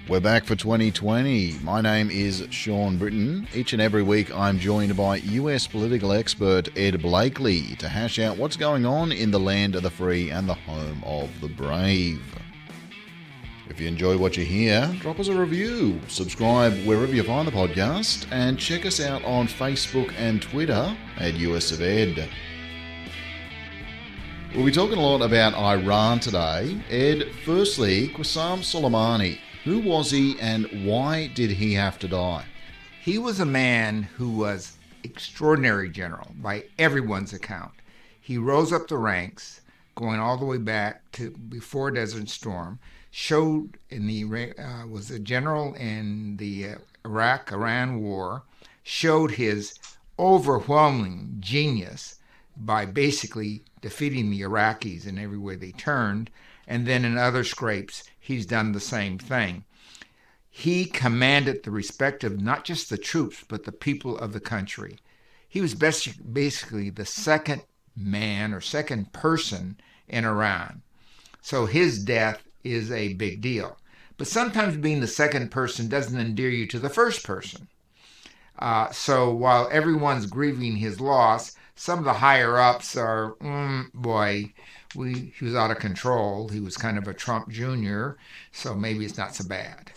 We're back for 2020. My name is Sean Britton. Each and every week I'm joined by US political expert Ed Blakely to hash out what's going on in the land of the free and the home of the brave. If you enjoy what you hear, drop us a review, subscribe wherever you find the podcast, and check us out on Facebook and Twitter at US of Ed. We'll be talking a lot about Iran today. Ed, firstly, Qasem Soleimani. Who was he and why did he have to die? He was a man who was extraordinary general by everyone's account. He rose up the ranks, going all the way back to before Desert Storm, was a general in the Iraq-Iran war, showed his overwhelming genius by basically defeating the Iraqis in every way they turned, and then in other scrapes, he's done the same thing. He commanded the respect of not just the troops, but the people of the country. He was basically the second man or second person in Iran. So his death is a big deal. But sometimes being the second person doesn't endear you to the first person. So while everyone's grieving his loss, some of the higher-ups are, he was out of control. He was kind of a Trump Jr., so maybe it's not so bad.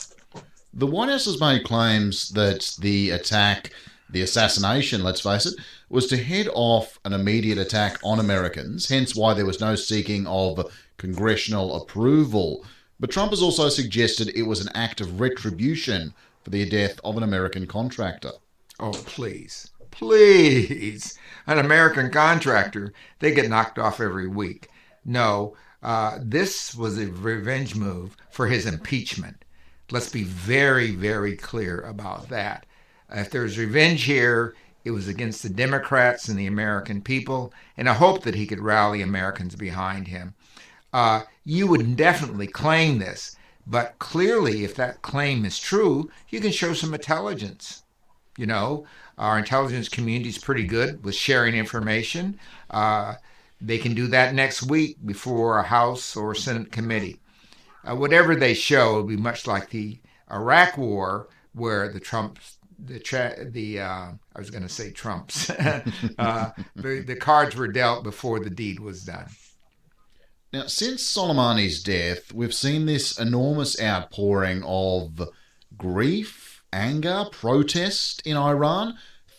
The White House has made claims that the assassination, let's face it, was to head off an immediate attack on Americans, hence why there was no seeking of congressional approval. But Trump has also suggested it was an act of retribution for the death of an American contractor. Oh, please. An American contractor, they get knocked off every week. No, this was a revenge move for his impeachment. Let's be very, very clear about that. If there's revenge here, it was against the Democrats and the American people, and I hope that he could rally Americans behind him. You would definitely claim this, but clearly, if that claim is true, you can show some intelligence. You know, our intelligence community is pretty good with sharing information. They can do that next week before a House or Senate committee. Whatever they show will be much like the Iraq War, where the cards were dealt before the deed was done. Now, since Soleimani's death, we've seen this enormous outpouring of grief, anger, protest in Iran.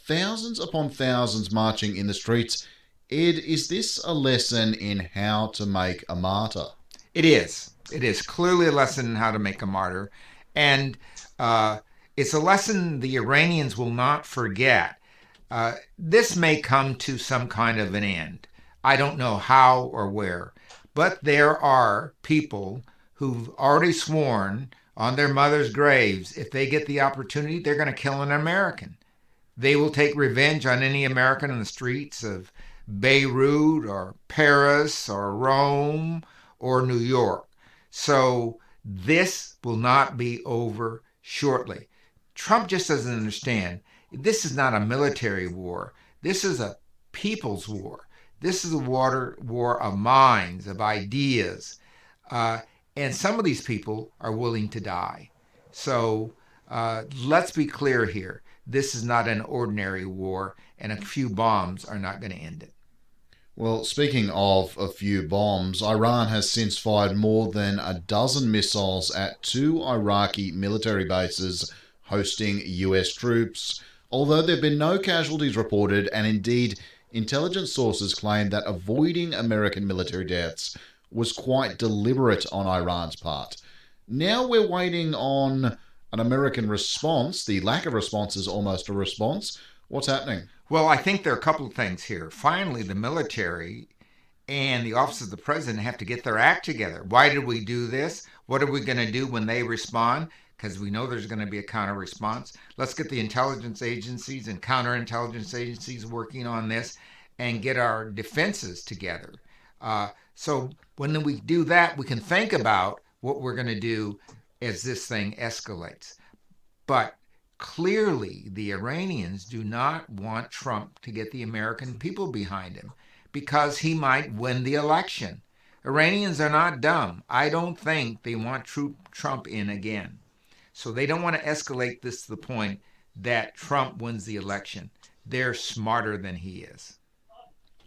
Thousands upon thousands marching in the streets. Ed, is this a lesson in how to make a martyr? It is. It is clearly a lesson in how to make a martyr. And it's a lesson the Iranians will not forget. This may come to some kind of an end. I don't know how or where. But there are people who've already sworn on their mother's graves, if they get the opportunity, they're going to kill an American. They will take revenge on any American in the streets of Beirut or Paris or Rome or New York. So this will not be over shortly. Trump just doesn't understand. This is not a military war. This is a people's war. This is a war of minds, of ideas. And some of these people are willing to die. So let's be clear here. This is not an ordinary war, and a few bombs are not going to end it. Well, speaking of a few bombs, Iran has since fired more than a dozen missiles at 2 Iraqi military bases hosting US troops, although there have been no casualties reported, and indeed, intelligence sources claim that avoiding American military deaths was quite deliberate on Iran's part. Now we're waiting on an American response. The lack of response is almost a response. What's happening? Well, I think there are a couple of things here. Finally, the military and the office of the president have to get their act together. Why did we do this? What are we going to do when they respond? Because we know there's going to be a counter response. Let's get the intelligence agencies and counterintelligence agencies working on this and get our defenses together. So when we do that, we can think about what we're going to do as this thing escalates. But clearly, the Iranians do not want Trump to get the American people behind him because he might win the election. Iranians are not dumb. I don't think they want Trump in again. So they don't want to escalate this to the point that Trump wins the election. They're smarter than he is.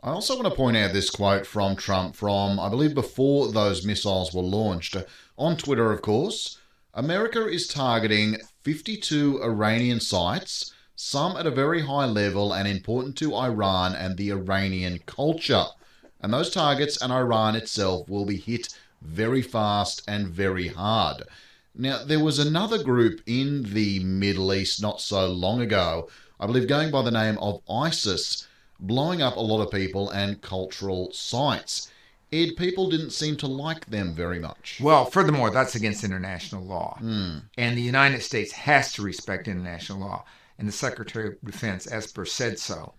I also want to point out this quote from Trump from, I believe, before those missiles were launched. On Twitter, of course, America is targeting 52 Iranian sites, some at a very high level and important to Iran and the Iranian culture. And those targets and Iran itself will be hit very fast and very hard. Now, there was another group in the Middle East not so long ago, I believe going by the name of ISIS, blowing up a lot of people and cultural sites. Ed, people didn't seem to like them very much. Well, furthermore, that's against international law. And the United States has to respect international law. And the Secretary of Defense, Esper, said so.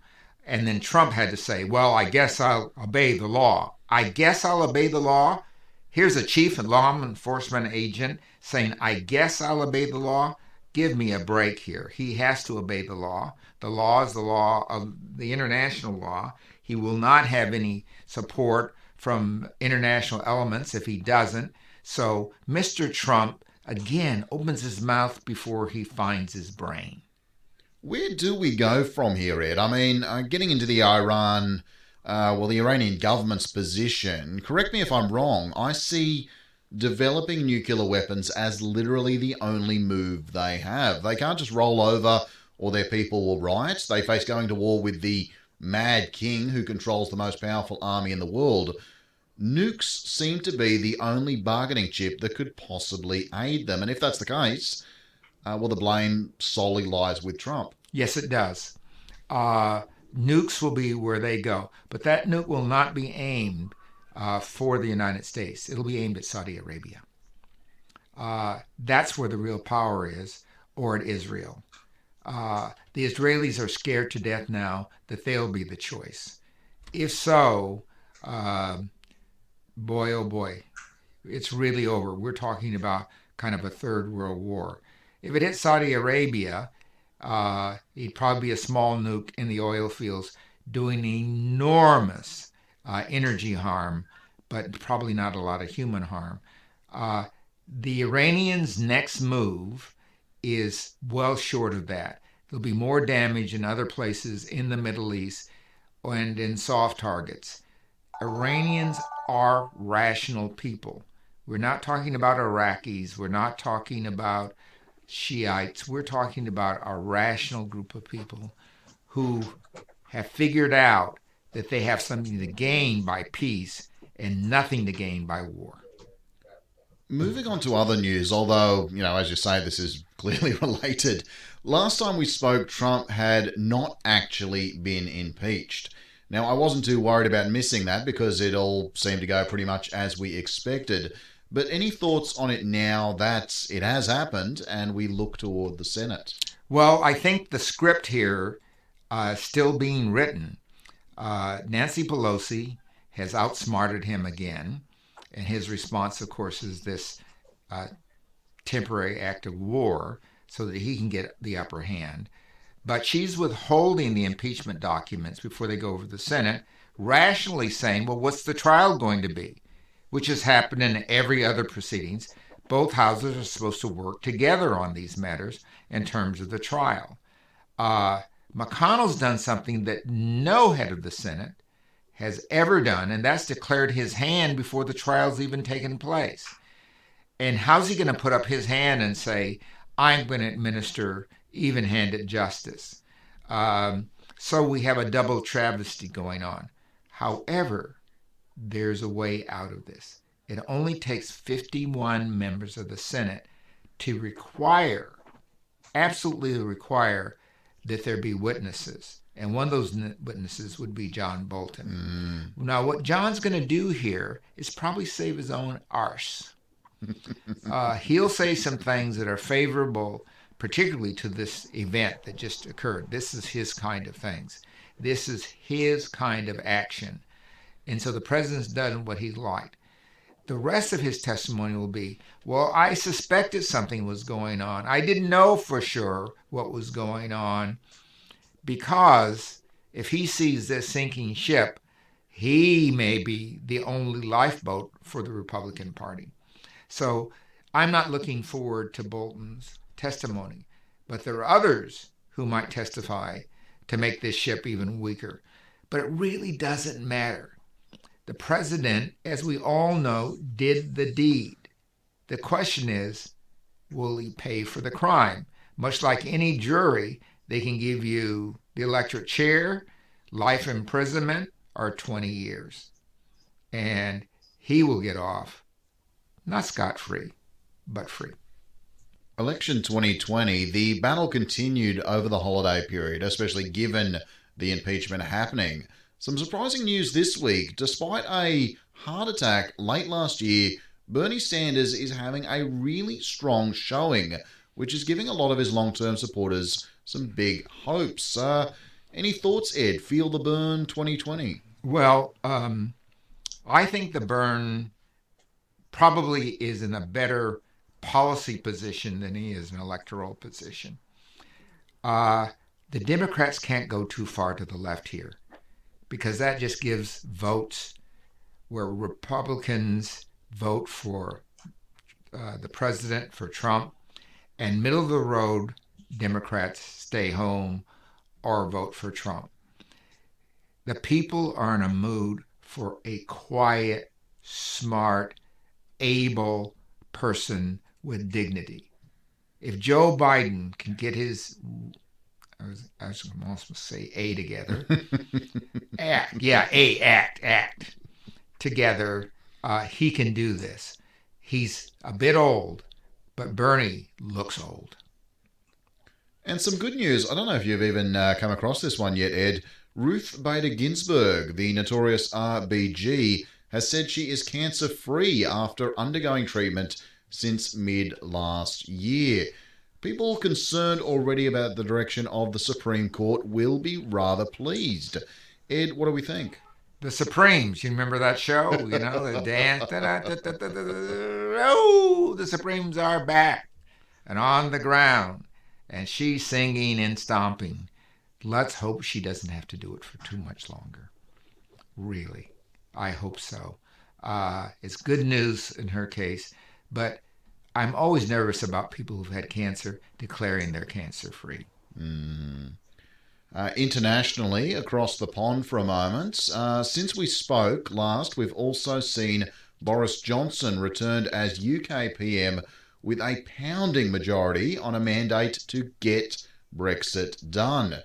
And then Trump had to say, well, I guess I'll obey the law. I guess I'll obey the law? Here's a chief and law enforcement agent saying, I guess I'll obey the law? Give me a break here. He has to obey the law. The law is the law of the international law. He will not have any support from international elements if he doesn't. So Mr. Trump, again, opens his mouth before he finds his brain. Where do we go from here, Ed? I mean, getting into the the Iranian government's position, correct me if I'm wrong, I see developing nuclear weapons as literally the only move they have. They can't just roll over or their people will riot. They face going to war with the mad king who controls the most powerful army in the world. Nukes seem to be the only bargaining chip that could possibly aid them. And if that's the case, the blame solely lies with Trump. Yes, it does. Nukes will be where they go. But that nuke will not be aimed for the United States. It'll be aimed at Saudi Arabia. That's where the real power is, or at Israel. The Israelis are scared to death now that they'll be the choice. If so, boy, oh boy, it's really over. We're talking about kind of a third world war. If it hit Saudi Arabia, it'd probably be a small nuke in the oil fields doing enormous energy harm, but probably not a lot of human harm. The Iranians' next move is well short of that. There'll be more damage in other places in the Middle East and in soft targets. Iranians are rational people. We're not talking about Iraqis. We're not talking about Shiites. We're talking about a rational group of people who have figured out that they have something to gain by peace and nothing to gain by war. Moving on to other news, although, as you say, this is clearly related. Last time we spoke, Trump had not actually been impeached. Now, I wasn't too worried about missing that because it all seemed to go pretty much as we expected. But any thoughts on it now that it has happened and we look toward the Senate? Well, I think the script here is still being written. Nancy Pelosi has outsmarted him again. And his response, of course, is this temporary act of war so that he can get the upper hand. But she's withholding the impeachment documents before they go over to the Senate, rationally saying, well, what's the trial going to be? Which has happened in every other proceedings. Both houses are supposed to work together on these matters in terms of the trial. McConnell's done something that no head of the Senate has ever done, and that's declared his hand before the trial's even taken place. And how's he going to put up his hand and say, I'm going to administer even-handed justice? So we have a double travesty going on. However, there's a way out of this. It only takes 51 members of the Senate to absolutely require that there be witnesses. And one of those witnesses would be John Bolton. Now, what John's going to do here is probably save his own arse. He'll say some things that are favorable, particularly to this event that just occurred. This is his kind of things. This is his kind of action. And so the president's done what he liked. The rest of his testimony will be, well, I suspected something was going on. I didn't know for sure what was going on, because if he sees this sinking ship, he may be the only lifeboat for the Republican Party. So I'm not looking forward to Bolton's testimony. But there are others who might testify to make this ship even weaker. But it really doesn't matter. The president, as we all know, did the deed. The question is, will he pay for the crime? Much like any jury, they can give you the electric chair, life imprisonment, or 20 years. And he will get off, not scot-free, but free. Election 2020, the battle continued over the holiday period, especially given the impeachment happening. Some surprising news this week. Despite a heart attack late last year, Bernie Sanders is having a really strong showing, which is giving a lot of his long-term supporters some big hopes. Any thoughts, Ed? Feel the burn 2020? Well, I think the burn probably is in a better policy position than he is in electoral position. The Democrats can't go too far to the left here because that just gives votes where Republicans vote for the president, for Trump, and middle of the road Democrats stay home or vote for Trump. The people are in a mood for a quiet, smart, able person with dignity. If Joe Biden can get his, I was almost going to say A together, act together, he can do this. He's a bit old, but Bernie looks old. And some good news. I don't know if you've even come across this one yet, Ed. Ruth Bader Ginsburg, the notorious RBG, has said she is cancer-free after undergoing treatment since mid-last year. People concerned already about the direction of the Supreme Court will be rather pleased. Ed, what do we think? The Supremes, you remember that show? You know, the dance. Oh, the Supremes are back and on the ground. And she's singing and stomping. Let's hope she doesn't have to do it for too much longer. Really, I hope so. It's good news in her case, but I'm always nervous about people who've had cancer declaring they're cancer-free. Internationally, across the pond for a moment, since we spoke last, we've also seen Boris Johnson returned as UK PM with a pounding majority on a mandate to get Brexit done.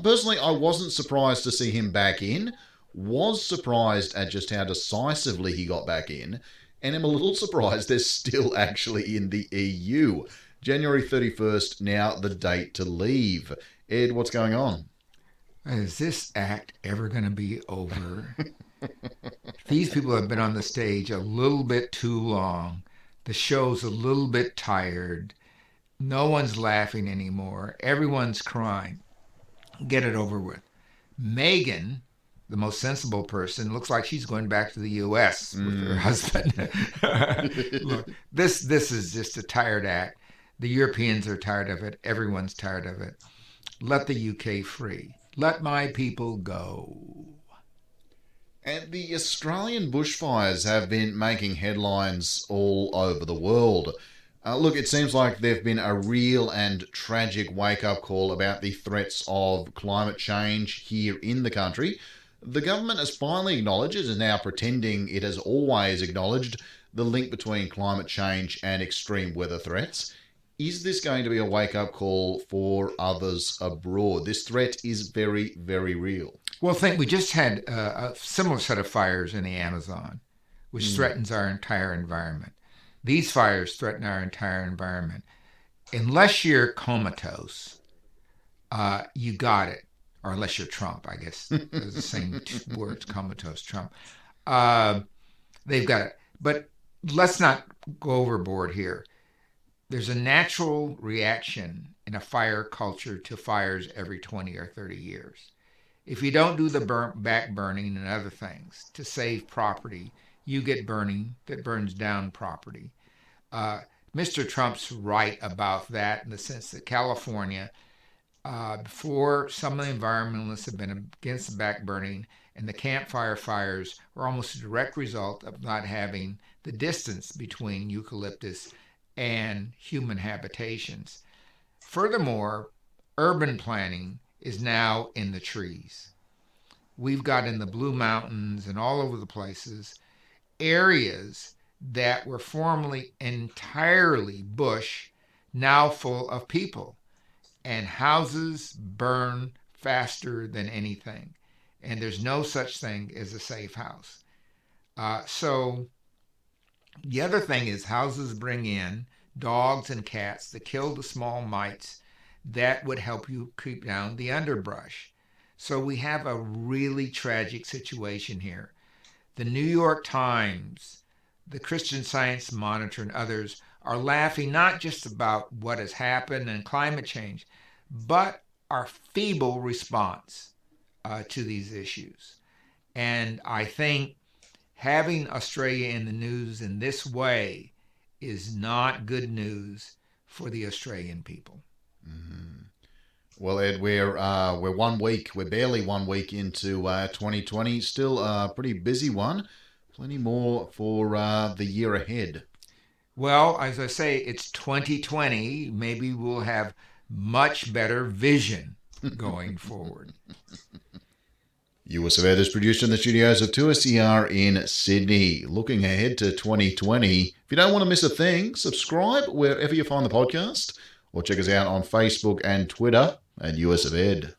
Personally, I wasn't surprised to see him back in, was surprised at just how decisively he got back in, and I'm a little surprised they're still actually in the EU. January 31st, now the date to leave. Ed, what's going on? Is this act ever going to be over? These people have been on the stage a little bit too long. The show's a little bit tired. No one's laughing anymore. Everyone's crying. Get it over with. Meghan, the most sensible person, looks like she's going back to the U.S. with her husband. Look, this is just a tired act. The Europeans are tired of it. Everyone's tired of it. Let the UK free. Let my people go. And the Australian bushfires have been making headlines all over the world. Look, it seems like there've been a real and tragic wake-up call about the threats of climate change here in the country. The government has finally acknowledged, it is now pretending it has always acknowledged, the link between climate change and extreme weather threats. Is this going to be a wake-up call for others abroad? This threat is very, very real. Well, we just had a similar set of fires in the Amazon, which threatens our entire environment. These fires threaten our entire environment. Unless you're comatose, you got it. Or unless you're Trump, I guess. It's the same words, comatose, Trump. They've got it. But let's not go overboard here. There's a natural reaction in a fire culture to fires every 20 or 30 years. If you don't do the back burning and other things to save property, you get burning that burns down property. Mr. Trump's right about that in the sense that California, before some of the environmentalists have been against the back burning, and the campfire fires were almost a direct result of not having the distance between eucalyptus and human habitations. Furthermore, urban planning is now in the trees. We've got in the Blue Mountains and all over the places areas that were formerly entirely bush, now full of people, and houses burn faster than anything. And there's no such thing as a safe house. So the other thing is houses bring in dogs and cats that kill the small mites that would help you keep down the underbrush. So we have a really tragic situation here. The New York Times, the Christian Science Monitor, and others are laughing not just about what has happened and climate change, but our feeble response to these issues. And I think having Australia in the news in this way is not good news for the Australian people. Mm-hmm. Well, Ed, we're 1 week. We're barely 1 week into 2020. Still a pretty busy one. Plenty more for the year ahead. Well, as I say, it's 2020. Maybe we'll have much better vision going forward. US of Ed is produced in the studios of 2SER in Sydney. Looking ahead to 2020. If you don't want to miss a thing, subscribe wherever you find the podcast, or check us out on Facebook and Twitter at US of Ed.